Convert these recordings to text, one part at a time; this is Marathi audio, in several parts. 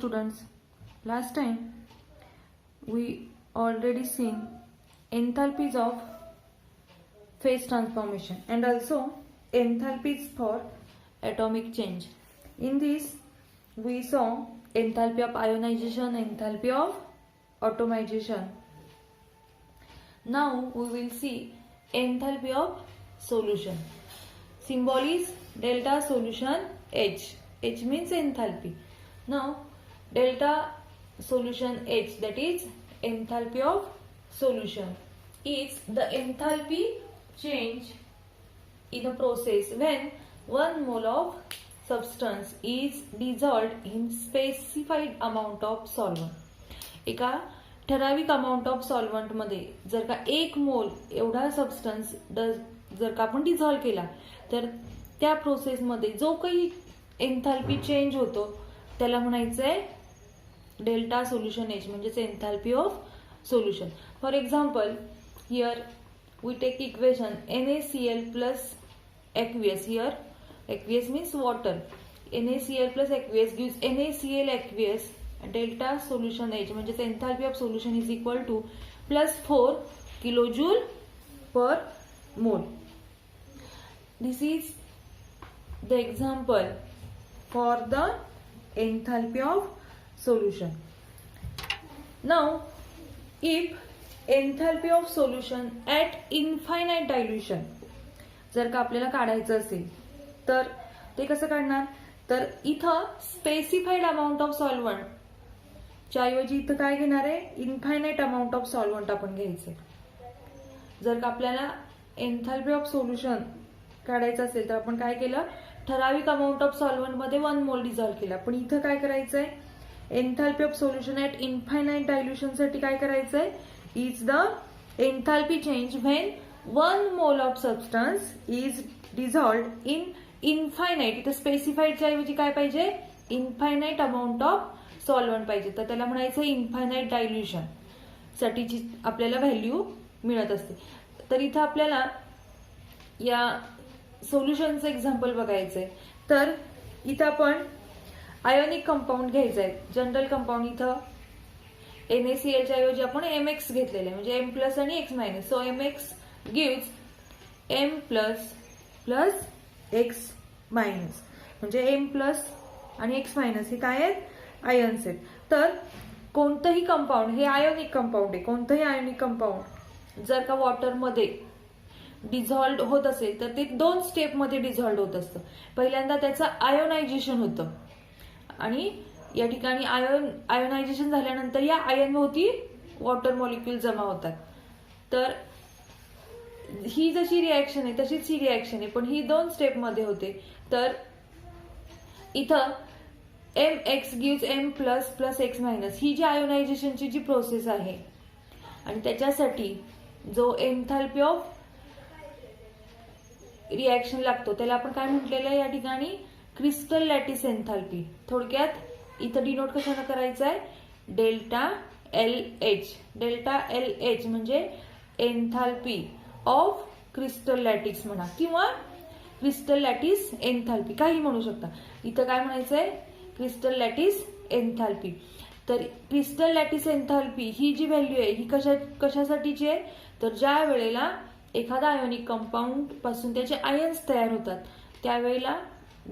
students, last time we already seen enthalpies of phase transformation and also enthalpies for atomic change. In this we saw enthalpy of ionization, enthalpy of atomization. Now we will see enthalpy of solution. Symbol is delta solution H. H means enthalpy. Now delta solution H, that is enthalpy of solution, is the enthalpy change in a process when 1 mole of substance is dissolved in specified amount of solvent. एका ठराविक अमाउंट ऑफ सॉल्व्हंट मध्ये जर का 1 मोल एवढा सबस्टन्स जर का आपण डिझॉल्व केला तर त्या प्रोसेस मध्ये जो काही एन्थाल्पी चेंज होतो त्याला म्हणायचंय डेल्टा सोल्युशन एच, म्हणजे enthalpy of solution. For example, here we take equation NaCl plus aqueous. Here aqueous means water. NaCl plus aqueous gives NaCl aqueous. Delta solution H म्हणजे enthalpy of solution is equal to plus 4 kilojoule per mole. This is the example for the enthalpy of solution. Now, if enthalpy of solution at infinite dilution जर का आपल्याला काढायचं असेल तर ते कसं काढणार, तर इथं स्पेसिफाईड अमाऊंट ऑफ सॉल्व्हंट च्या ऐवजी इथं काय घेणार आहे, इन्फायनाइट अमाऊंट ऑफ सॉल्व्हंट आपण घ्यायचे. जर का आपल्याला एन्थाल्पी ऑफ सोल्युशन काढायचं असेल तर आपण काय केलं, ठराविक अमाऊंट ऑफ सॉल्व्हंट मध्ये 1 मोल डिझॉल्व केला. पण इथं काय करायचंय, enthalpy of solution at infinite dilution साठी काय करायचंय, is the enthalpy change when 1 mole of substance is dissolved in infinite. इथं स्पेसिफाईडच्या ऐवजी काय पाहिजे, इन्फायनाइट अमाऊंट ऑफ सॉल्व्हंट पाहिजे. तर त्याला म्हणायचं इन्फायनाइट डायल्युशन साठीची आपल्याला व्हॅल्यू मिळत असते. तर इथं आपल्याला या सोल्युशनचं एक्झाम्पल बघायचंय. तर इथं आपण आयोनिक कंपाऊंड घ्यायचं आहे, जनरल कंपाऊंड. इथं NaCl च्या ऐवजी आपण Mx घेतलेले, म्हणजे M प्लस आणि X minus. So Mx gives M plus plus X minus, म्हणजे M प्लस आणि X मायनस हे काय आहेत, आयन्स आहेत. तर कोणतंही कंपाऊंड हे आयोनिक कंपाऊंड आहे. कोणतंही आयोनिक कंपाऊंड जर का वॉटरमध्ये डिझॉल्व्ड होत असेल तर ते 2 स्टेपमध्ये डिझॉल्व्ड होत असतं. पहिल्यांदा त्याचं आयोनायझेशन होतं आणि या ठिकाणी आयोनायझेशन झाल्यानंतर या आयन भोवती वॉटर मॉलिक्यूल जमा होतात. तर ही जशी रिॲक्शन आहे तशीच ही रिॲक्शन आहे, पण ही 2 स्टेपमध्ये होते. तर इथं Mx gives M plus plus X minus, ही जी आयोनायझेशनची जी प्रोसेस आहे आणि त्याच्यासाठी जो एन्थाल्पी ऑफ रिॲक्शन लागतो त्याला आपण काय म्हटलेलं आहे या ठिकाणी, क्रिस्टल लॅटिस एन्थाल्पी. थोडक्यात इथं डिनोट कशानं करायचं आहे, डेल्टा LH. डेल्टा LH म्हणजे एन्थाल्पी ऑफ क्रिस्टल लॅटिस म्हणा किंवा क्रिस्टल लॅटिस एन्थाल्पी काही म्हणू शकता. इथं काय म्हणायचंय, क्रिस्टल लॅटिस एन्थाल्पी. तर क्रिस्टल लॅटिस एन्थाल्पी ही जी व्हॅल्यू आहे ही कशासाठीची आहे, तर ज्या वेळेला एखादा आयोनिक कंपाऊंड पासून त्याचे आयन्स तयार होतात त्यावेळेला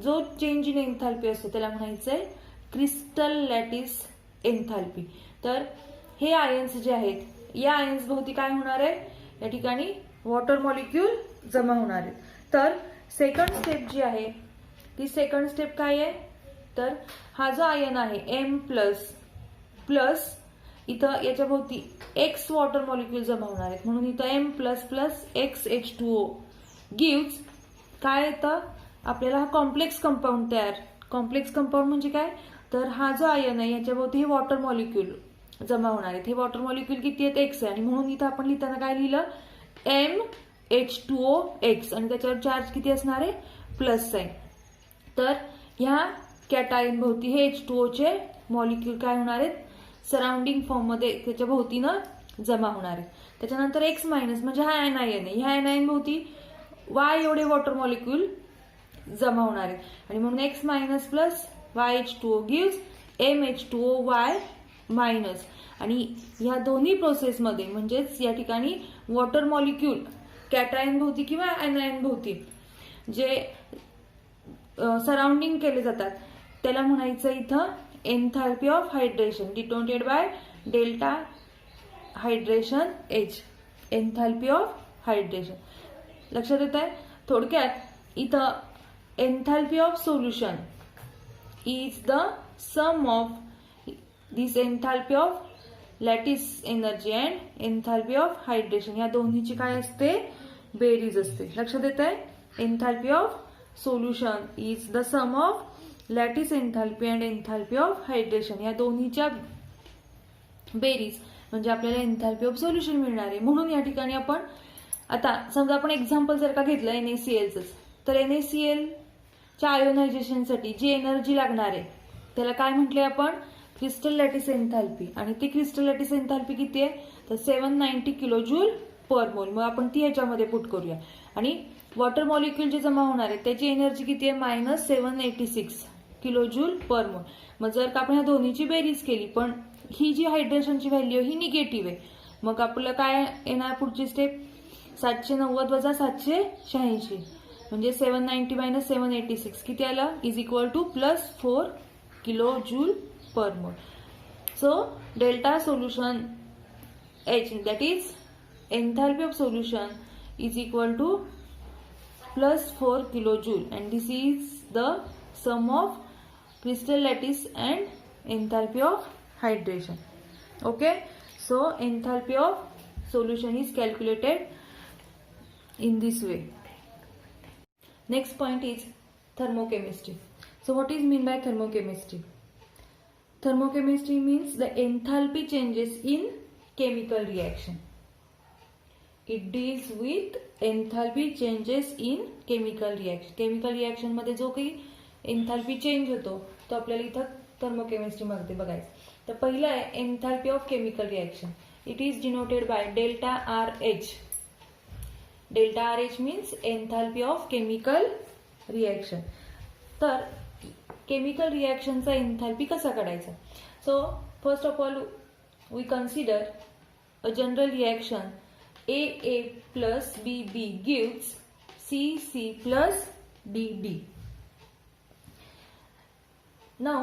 जो चेंज इन एन्थाल्पी असतो त्याला म्हणायचंय क्रिस्टल लॅटिस एन्थाल्पी. तर हे आयन्स जे आहेत या आयन्स भोवती काय होणार आहे, या ठिकाणी वॉटर मॉलिक्यूल जमा होणार आहेत. तर सेकंड स्टेप जी आहे ती सेकंड स्टेप काय आहे, तर हा जो आयन आहे M प्लस प्लस इथं याच्या भोवती X वॉटर मॉलिक्यूल जमा होणार आहेत, म्हणून इथं M plus plus X H2O gives काय येतं आपल्याला, हा कॉम्प्लेक्स कंपाऊंड तयार. कॉम्प्लेक्स कंपाऊंड म्हणजे काय, तर हा जो आयन आहे याच्या भोवती हे वॉटर मॉलिक्यूल जमा होणार आहेत. हे वॉटर मॉलिक्यूल किती आहेत, X आहे, आणि म्हणून इथं आपण लिहिताना काय लिहिलं, MH2OX आणि त्याच्यावर चार्ज किती असणार आहे, प्लस साइन. तर ह्या कॅटायन भोवती हे H2O चे मॉलिक्यूल काय होणार आहेत, सराउंडिंग फॉर्म मध्ये त्याच्या भोवतीनं जमा होणार आहे. त्याच्यानंतर X मायनस म्हणजे हा एनायन आहे, ह्या एनायन भोवती Y एवढे वॉटर मॉलिक्यूल जमा होणार आहेत आणि म्हणून X minus plus YH2O gives MH2OY minus. आणि ह्या दोन्ही प्रोसेसमध्ये म्हणजेच या ठिकाणी वॉटर मॉलिक्यूल कॅटायन भोवती किंवा एनायन भोवती जे सराउंडिंग केले जातात त्याला म्हणायचं इथं enthalpy of hydration denoted by delta hydration H. Enthalpy of hydration लक्षात येत आहे. थोडक्यात इथं enthalpy of solution is the sum of this enthalpy of lattice energy and enthalpy of hydration या दोन्हीची काय असते बेरीज असते. लक्षात येत आहे. Enthalpy of solution is the sum of lattice enthalpy and enthalpy of hydration या दोन्हीच्या बेरीज म्हणजे आपल्याला एन्थाल्पी ऑफ सोल्युशन मिळणार आहे. म्हणून या ठिकाणी आपण आता समजा आपण एक्झाम्पल जर का घेतलं NaClचं तर NaCl च्या आयोनायझेशनसाठी जी एनर्जी लागणार आहे त्याला काय म्हटले आपण क्रिस्टल लॅटिस एन्थाल्पी. आणि ती क्रिस्टल लॅटिस एन्थाल्पी किती आहे तर 790 किलो जूल पर मोल. मग आपण ती ह्याच्यामध्ये पुट करूया. आणि वॉटर मॉलिक्यूल जे जमा होणार आहे त्याची एनर्जी किती आहे -786 किलो जूल पर मोल. मग जर का आपण ह्या दोन्हीची बेरीज केली पण ही जी हायड्रेशनची व्हॅल्यू ही निगेटिव्ह आहे मग आपलं काय येणार पुढची स्टेप 790 वजा 786 म्हणजे 790 - 786 किती आलं is equal to +4 kilo joule per mole. So delta solution H, that is enthalpy of solution, is equal to +4 kilojoule, and this is the sum of crystal lattice and enthalpy of hydration. Okay, so enthalpy of solution is calculated in this way. Next point is thermochemistry. So what is mean by thermochemistry? Thermochemistry means the enthalpy changes in chemical reaction. It deals with enthalpy changes in chemical reaction. Chemical reaction मध्ये जो काही enthalpy change होतो तो आपल्याला इथं thermochemistry मध्ये बघायचं. तर पहिलं आहे enthalpy of chemical reaction. It is denoted by delta RH. Delta RH means enthalpy of chemical reaction. तर केमिकल रिएक्शनचा एन्थाल्पी कसा काढायचा. So first of all we consider a general reaction AA plus BB gives CC plus DD. Now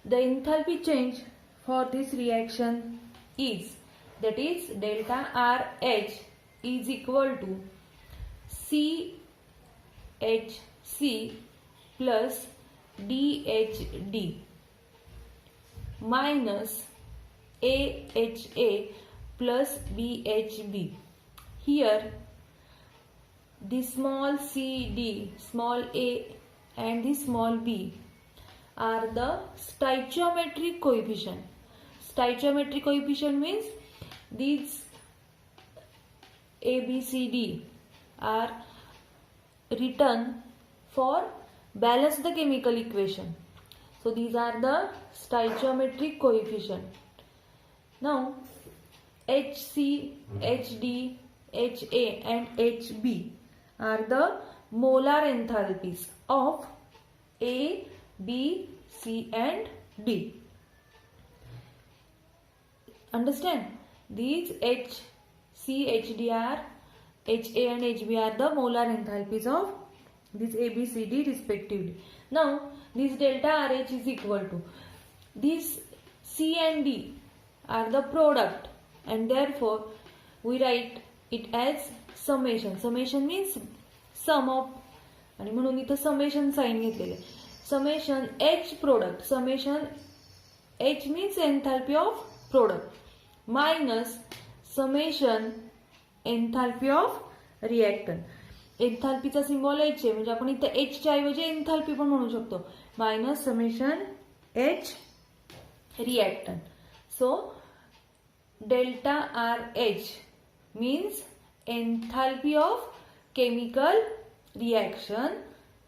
the enthalpy change for this reaction is that is delta RH is equal to CHC plus DHD minus AHA plus BHB. Here the small CD, small a and the small b are the stoichiometric coefficient. Stoichiometric coefficient means these A, B, C, D are written for balance the chemical equation. So these are the stoichiometric coefficient. Now HC, HD, HA and HB are the molar enthalpies of A, B, C and D. Understand? These HC, HD are HA and HB are the molar enthalpies of this A, B, C, D respectively. Now this delta RH is equal to this C and D are the product and therefore we write it as summation. Summation means sum of आणि म्हणून इथं summation sign घेतलेले. Summation H product. Summation H means enthalpy of product minus summation enthalpy of reactant. एन्थाल्पीचा सिम्बॉल H आहे म्हणजे आपण इथं H च्या ऐवजी एन्थाल्पी पण म्हणू शकतो minus summation H reactant. So delta RH means enthalpy of chemical reaction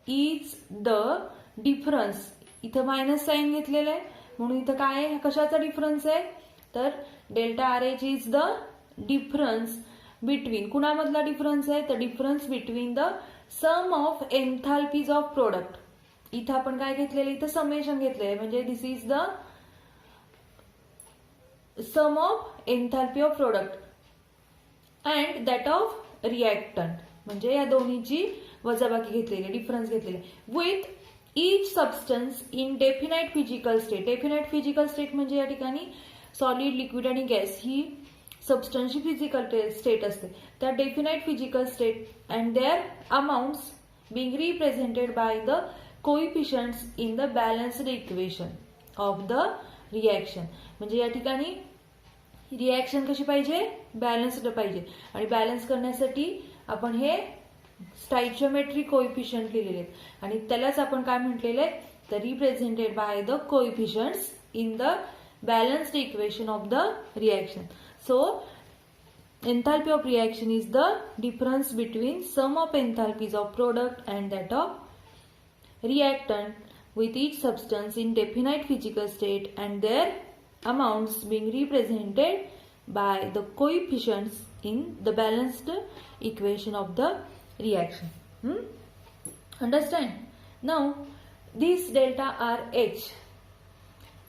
is the difference. इथं मायनस साइन घेतलेलं आहे म्हणून इथं काय आहे कशाचा डिफरन्स आहे तर delta RH is the difference between कुणामधला डिफरन्स आहे तर difference between the sum of enthalpies of product. इथं आपण काय घेतलेलं इथं समेशन घेतलेलं म्हणजे this is the sum of enthalpy of product and that of reactant, म्हणजे या दोन्हीची वजाबाकी घेतलेली, डिफरन्स घेतलेली with each substance in definite physical state. Definite physical state म्हणजे या ठिकाणी सॉलिड, लिक्विड आणि गॅस ही सबस्टन्सची फिजिकल स्टेट असते. त्या definite physical state and their amounts being represented by the coefficients in the balanced equation of the reaction. म्हणजे या ठिकाणी रिएक्शन कशी पाहिजे, बॅलन्स्ड पाहिजे. आणि बॅलन्स करण्यासाठी आपण हे स्टॉइचियोमेट्रिक कोएफिशियंट लिहिलेले आहेत आणि त्यालाच आपण काय म्हटलेले, तर represented by the coefficients in the balanced equation of the reaction. So enthalpy of reaction is the difference between sum of enthalpies of product and that of reactant with each substance in definite physical state and their amounts being represented by the coefficients in the balanced equation of the reaction. Understand? Now this delta RH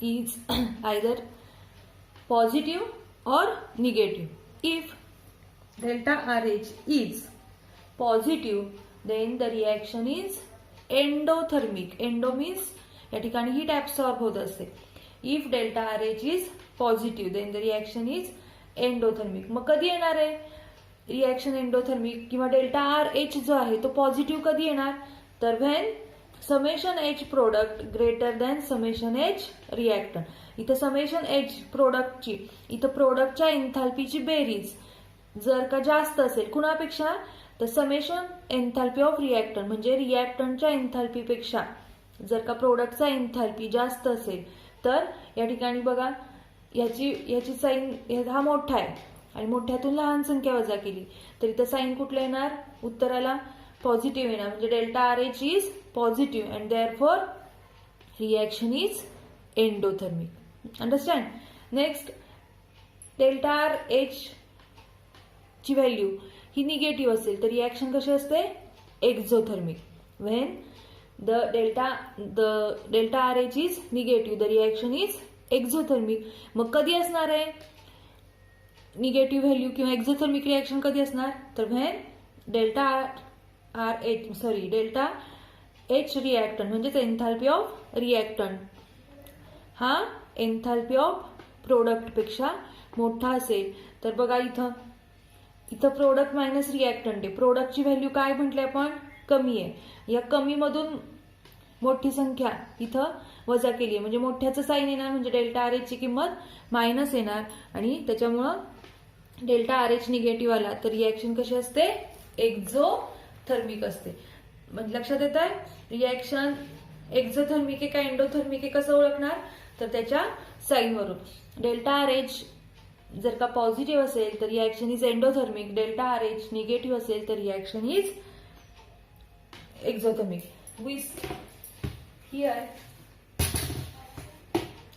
is either positive or negative. If delta RH is positive, then the reaction is endothermic. Endo means या ठिकाणी हीट ऍब्सॉर्ब होत असते. If delta RH is positive, then the reaction is endothermic. मग कधी येणार आहे रिएक्शन एंडोथर्मिक किंवा डेल्टा RH जो आहे तो पॉझिटिव्ह कधी येणार, तर when summation H product greater than summation H reactant. इथं समेशन एच प्रोडक्टची, इथं प्रोडक्टच्या एन्थाल्पीची बेरीज जर का जास्त असेल कुणापेक्षा, तर समेशन एन्थाल्पी ऑफ रिएक्टंट म्हणजे रिएक्टंटच्या एन्थाल्पीपेक्षा जर का प्रोडक्टचा एन्थाल्पी जास्त असेल, तर या ठिकाणी बघा याची साईन हा मोठा आहे आणि मोठ्यातून लहान संख्या वजा केली तर इथं साईन कुठलं येणार, उत्तराला पॉझिटिव्ह येणार. म्हणजे delta RH is positive and therefore reaction is endothermic. Understand? Next, delta RH ची व्हॅल्यू ही निगेटिव्ह असेल तर रिएक्शन कशी असते, exothermic. When the delta RH is negative the reaction is exothermic. मग कधी असणार आहे निगेटिव्ह व्हॅल्यू किंवा एक्झोथर्मिक रिएक्शन कधी असणार, तर व्हेन डेल्टा H रिएक्टंट म्हणजेच एन्थाल्पी ऑफ रिएक्टंट हा एन्थाल्पी ऑफ प्रोडक्ट पेक्षा मोठा असेल. तर बघा इथं प्रोडक्ट मायनस रिएक्टंट आहे. प्रोडक्टची व्हॅल्यू काय म्हटली आपण, कमी आहे. या कमी मधून मोठी संख्या इथं वजा केली आहे म्हणजे मोठ्याचं साईन येणार, म्हणजे डेल्टा RH ची किंमत मायनस येणार आणि त्याच्यामुळं डेल्टा RH निगेटिव्ह आला तर रिएक्शन कशी असते, एक्झोथर्मिक असते. म्हणजे लक्षात येत आहे, रिएक्शन एक्झोथर्मिक आहे का एंडोथर्मिक आहे कसं ओळखणार, तर त्याच्या साईनवरून. डेल्टा RH जर का पॉझिटिव्ह असेल तर reaction is endothermic, delta RH negative असेल तर reaction is exothermic. Here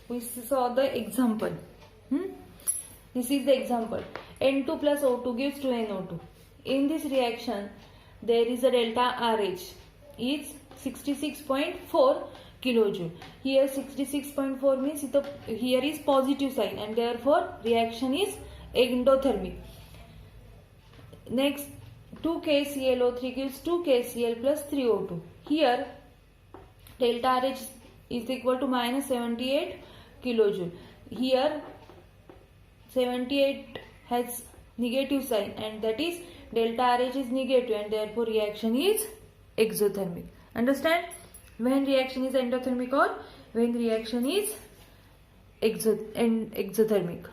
we saw the example. This is the example. N2 plus O2 gives 2NO2. In this reaction, there is a delta RH is 66.4 kilojoule. Here 66.4 means here is positive sign and therefore reaction is endothermic. Next, 2KClO3 gives 2KCl plus 3O2. Here delta RH is equal to minus 78 kilojoule. Here 78 has negative sign and that is delta RH is negative and therefore reaction is exothermic. Understand? When reaction is endothermic or when reaction is exothermic.